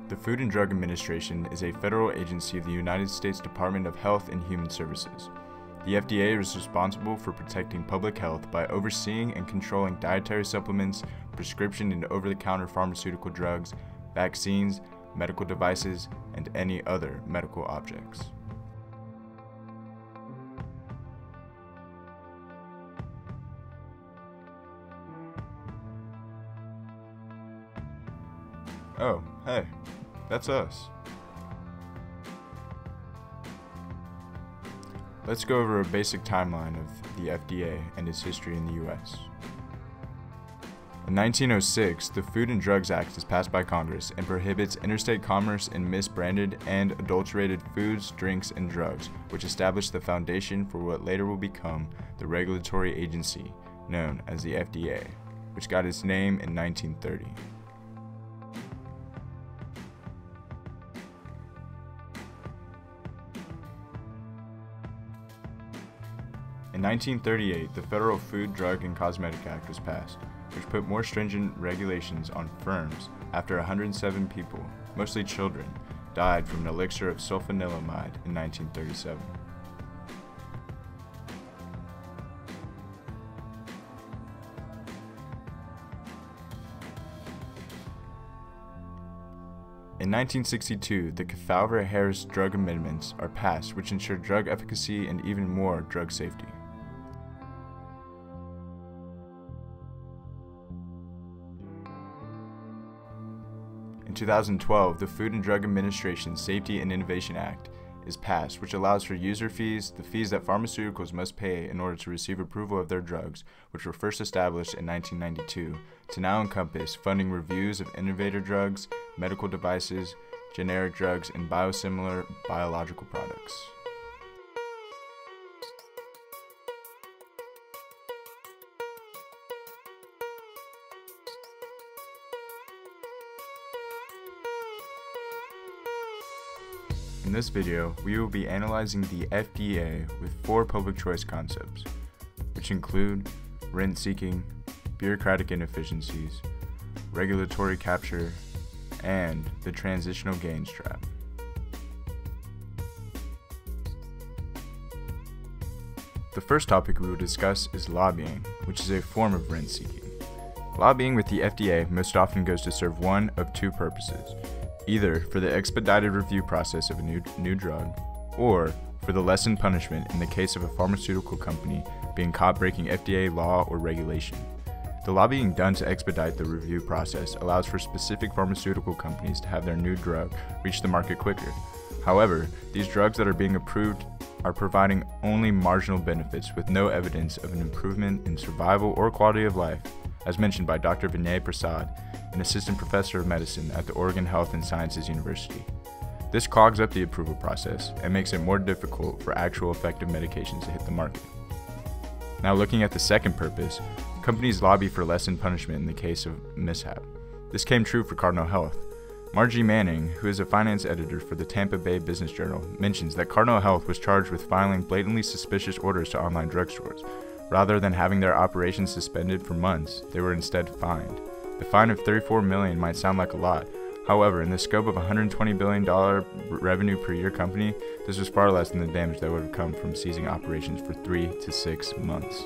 The Food and Drug Administration is a federal agency of the United States Department of Health and Human Services. The FDA is responsible for protecting public health by overseeing and controlling dietary supplements, prescription and over-the-counter pharmaceutical drugs, vaccines, medical devices, and any other medical objects. Oh, hey, that's us. Let's go over a basic timeline of the FDA and its history in the US. In 1906, the Food and Drugs Act is passed by Congress and prohibits interstate commerce in misbranded and adulterated foods, drinks, and drugs, which established the foundation for what later will become the regulatory agency known as the FDA, which got its name in 1930. In 1938, the Federal Food, Drug, and Cosmetic Act was passed, which put more stringent regulations on firms after 107 people, mostly children, died from an elixir of sulfanilamide in 1937. In 1962, the Kefauver-Harris drug amendments are passed, which ensure drug efficacy and even more drug safety. In 2012, the Food and Drug Administration Safety and Innovation Act is passed, which allows for user fees, the fees that pharmaceuticals must pay in order to receive approval of their drugs, which were first established in 1992, to now encompass funding reviews of innovator drugs, medical devices, generic drugs, and biosimilar biological products. In this video, we will be analyzing the FDA with 4 public choice concepts, which include rent-seeking, bureaucratic inefficiencies, regulatory capture, and the transitional gains trap. The first topic we will discuss is lobbying, which is a form of rent-seeking. Lobbying with the FDA most often goes to serve one of 2 purposes: either for the expedited review process of a new drug, or for the lessened punishment in the case of a pharmaceutical company being caught breaking FDA law or regulation. The lobbying done to expedite the review process allows for specific pharmaceutical companies to have their new drug reach the market quicker. However, these drugs that are being approved are providing only marginal benefits with no evidence of an improvement in survival or quality of life, as mentioned by Dr. Vinay Prasad, an assistant professor of medicine at the Oregon Health and Sciences University. This clogs up the approval process and makes it more difficult for actual effective medications to hit the market. Now, looking at the second purpose, companies lobby for lessened punishment in the case of mishap. This came true for Cardinal Health. Margie Manning, who is a finance editor for the Tampa Bay Business Journal, mentions that Cardinal Health was charged with filing blatantly suspicious orders to online drugstores. Rather than having their operations suspended for months, they were instead fined. The fine of $34 million might sound like a lot. However, in the scope of a $120 billion revenue per year company, this was far less than the damage that would have come from seizing operations for 3 to 6 months.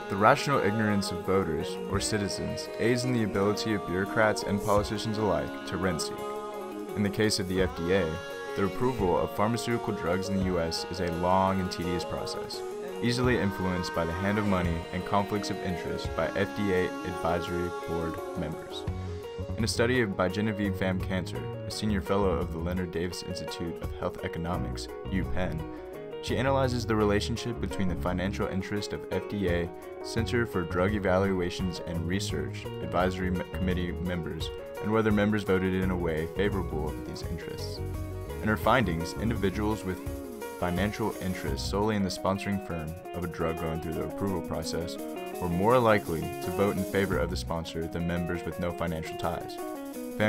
The rational ignorance of voters, or citizens, aids in the ability of bureaucrats and politicians alike to rent-seek. In the case of the FDA, the approval of pharmaceutical drugs in the US is a long and tedious process, easily influenced by the hand of money and conflicts of interest by FDA advisory board members. In a study by Genevieve Pham Cantor, a senior fellow of the Leonard Davis Institute of Health Economics, UPenn, she analyzes the relationship between the financial interest of FDA, Center for Drug Evaluations and Research Advisory Committee members, and whether members voted in a way favorable of these interests. In her findings, individuals with financial interests solely in the sponsoring firm of a drug going through the approval process were more likely to vote in favor of the sponsor than members with no financial ties.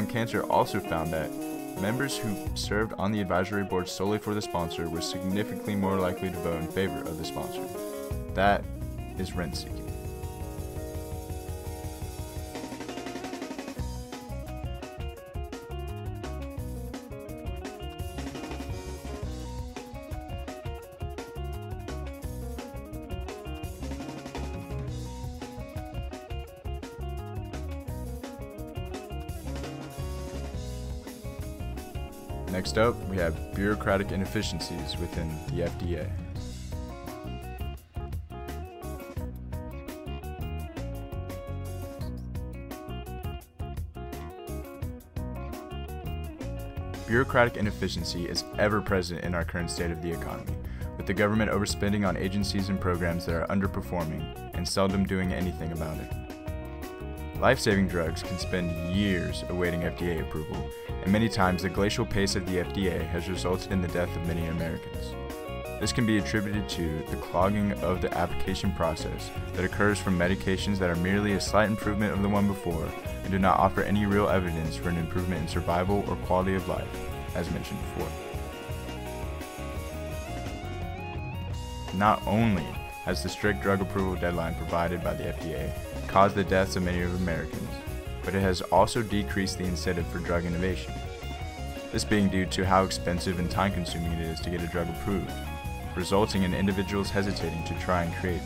Cancer also found that members who served on the advisory board solely for the sponsor were significantly more likely to vote in favor of the sponsor. That is rent seeking. Next up, we have bureaucratic inefficiencies within the FDA. Bureaucratic inefficiency is ever present in our current state of the economy, with the government overspending on agencies and programs that are underperforming and seldom doing anything about it. Life-saving drugs can spend years awaiting FDA approval, and many times the glacial pace of the FDA has resulted in the death of many Americans. This can be attributed to the clogging of the application process that occurs from medications that are merely a slight improvement of the one before and do not offer any real evidence for an improvement in survival or quality of life, as mentioned before. Not only has the strict drug approval deadline provided by the FDA caused the deaths of many Americans, but it has also decreased the incentive for drug innovation. This being due to how expensive and time-consuming it is to get a drug approved, resulting in individuals hesitating to try and create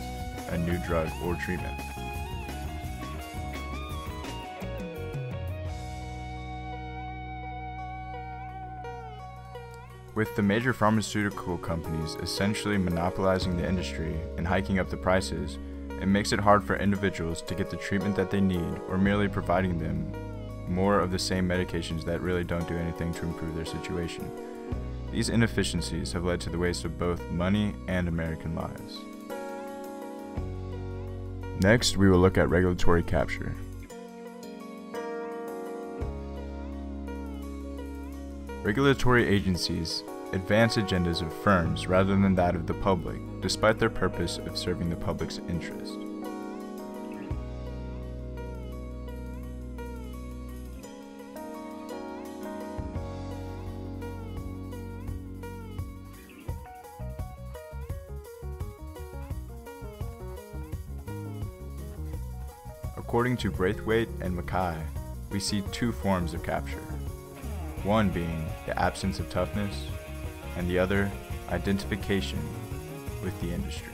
a new drug or treatment. With the major pharmaceutical companies essentially monopolizing the industry and hiking up the prices, it makes it hard for individuals to get the treatment that they need or merely providing them more of the same medications that really don't do anything to improve their situation. These inefficiencies have led to the waste of both money and American lives. Next, we will look at regulatory capture. Regulatory agencies advance agendas of firms rather than that of the public, despite their purpose of serving the public's interest. According to Braithwaite and Mackay, we see two forms of capture. One being the absence of toughness, and the other, identification with the industry.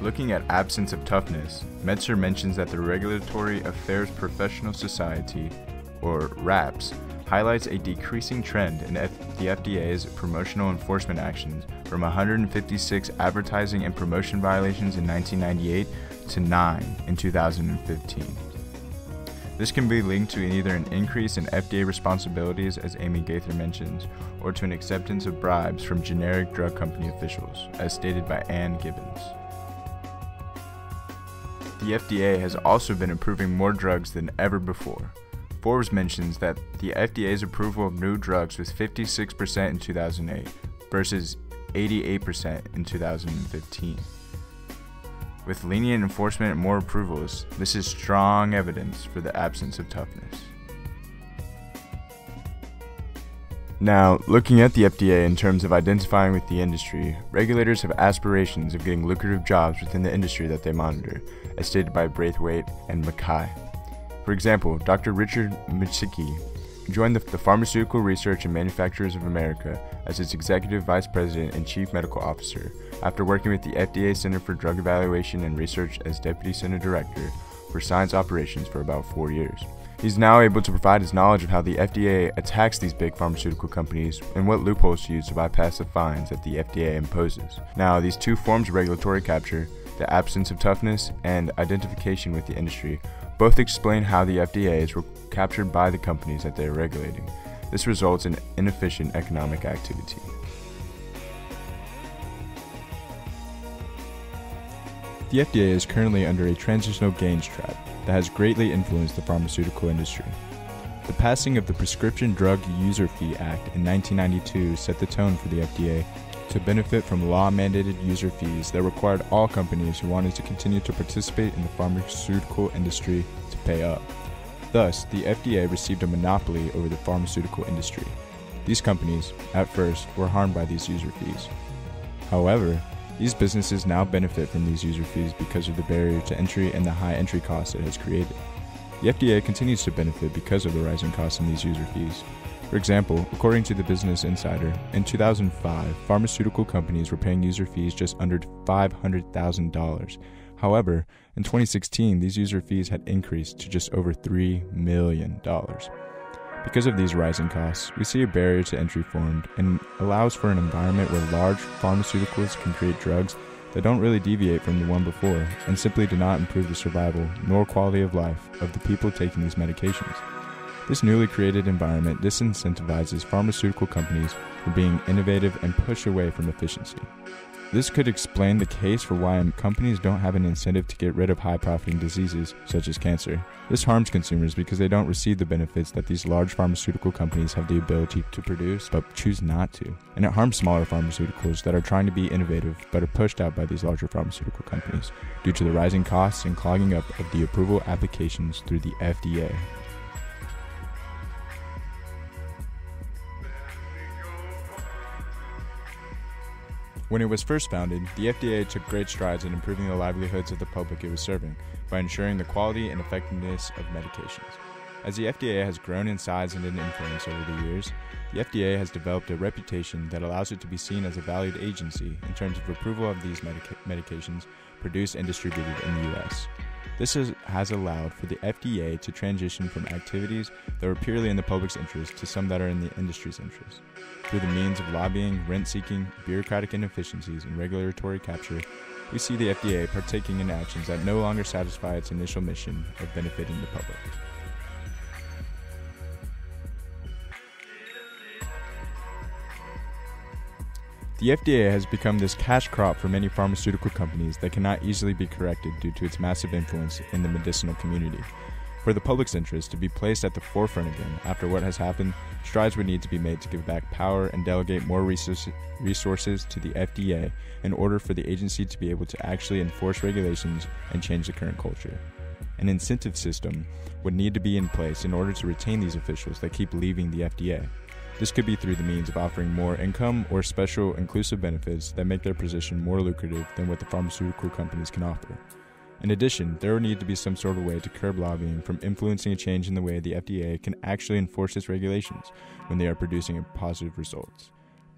Looking at absence of toughness, Metzer mentions that the Regulatory Affairs Professional Society, or RAPS, highlights a decreasing trend in the FDA's promotional enforcement actions from 156 advertising and promotion violations in 1998 to 9 in 2015. This can be linked to either an increase in FDA responsibilities, as Amy Gaither mentions, or to an acceptance of bribes from generic drug company officials, as stated by Ann Gibbons. The FDA has also been approving more drugs than ever before. Forbes mentions that the FDA's approval of new drugs was 56% in 2008 versus 88% in 2015. With lenient enforcement and more approvals, this is strong evidence for the absence of toughness. Now, looking at the FDA in terms of identifying with the industry, regulators have aspirations of getting lucrative jobs within the industry that they monitor, as stated by Braithwaite and Mackay. For example, Dr. Richard Micicki joined the Pharmaceutical Research and Manufacturers of America as its Executive Vice President and Chief Medical Officer after working with the FDA Center for Drug Evaluation and Research as Deputy Center Director for Science Operations for about 4 years. He's now able to provide his knowledge of how the FDA attacks these big pharmaceutical companies and what loopholes to use to bypass the fines that the FDA imposes. Now, these two forms of regulatory capture, the absence of toughness and identification with the industry, both explain how the FDA is captured by the companies that they are regulating. This results in inefficient economic activity. The FDA is currently under a transitional gains trap that has greatly influenced the pharmaceutical industry. The passing of the Prescription Drug User Fee Act in 1992 set the tone for the FDA to benefit from law-mandated user fees that required all companies who wanted to continue to participate in the pharmaceutical industry to pay up. Thus, the FDA received a monopoly over the pharmaceutical industry. These companies, at first, were harmed by these user fees. However, these businesses now benefit from these user fees because of the barrier to entry and the high entry costs it has created. The FDA continues to benefit because of the rising costs in these user fees. For example, according to the Business Insider, in 2005, pharmaceutical companies were paying user fees just under $500,000. However, in 2016, these user fees had increased to just over $3 million. Because of these rising costs, we see a barrier to entry formed and allows for an environment where large pharmaceuticals can create drugs that don't really deviate from the one before and simply do not improve the survival nor quality of life of the people taking these medications. This newly created environment disincentivizes pharmaceutical companies from being innovative and push away from efficiency. This could explain the case for why companies don't have an incentive to get rid of high-profiting diseases, such as cancer. This harms consumers because they don't receive the benefits that these large pharmaceutical companies have the ability to produce, but choose not to. And it harms smaller pharmaceuticals that are trying to be innovative, but are pushed out by these larger pharmaceutical companies due to the rising costs and clogging up of the approval applications through the FDA. When it was first founded, the FDA took great strides in improving the livelihoods of the public it was serving by ensuring the quality and effectiveness of medications. As the FDA has grown in size and in influence over the years, the FDA has developed a reputation that allows it to be seen as a valued agency in terms of approval of these medications produced and distributed in the U.S. This has allowed for the FDA to transition from activities that were purely in the public's interest to some that are in the industry's interest. Through the means of lobbying, rent-seeking, bureaucratic inefficiencies, and regulatory capture, we see the FDA partaking in actions that no longer satisfy its initial mission of benefiting the public. The FDA has become this cash crop for many pharmaceutical companies that cannot easily be corrected due to its massive influence in the medicinal community. For the public's interest to be placed at the forefront again after what has happened, strides would need to be made to give back power and delegate more resources to the FDA in order for the agency to be able to actually enforce regulations and change the current culture. An incentive system would need to be in place in order to retain these officials that keep leaving the FDA. This could be through the means of offering more income or special inclusive benefits that make their position more lucrative than what the pharmaceutical companies can offer. In addition, there would need to be some sort of way to curb lobbying from influencing a change in the way the FDA can actually enforce its regulations when they are producing positive results.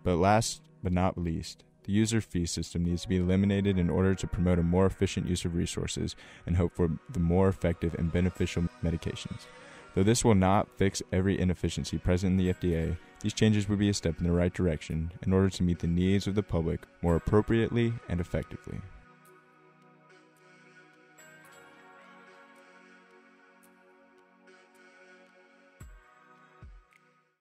But last but not least, the user fee system needs to be eliminated in order to promote a more efficient use of resources and hope for the more effective and beneficial medications. Though this will not fix every inefficiency present in the FDA, these changes would be a step in the right direction in order to meet the needs of the public more appropriately and effectively.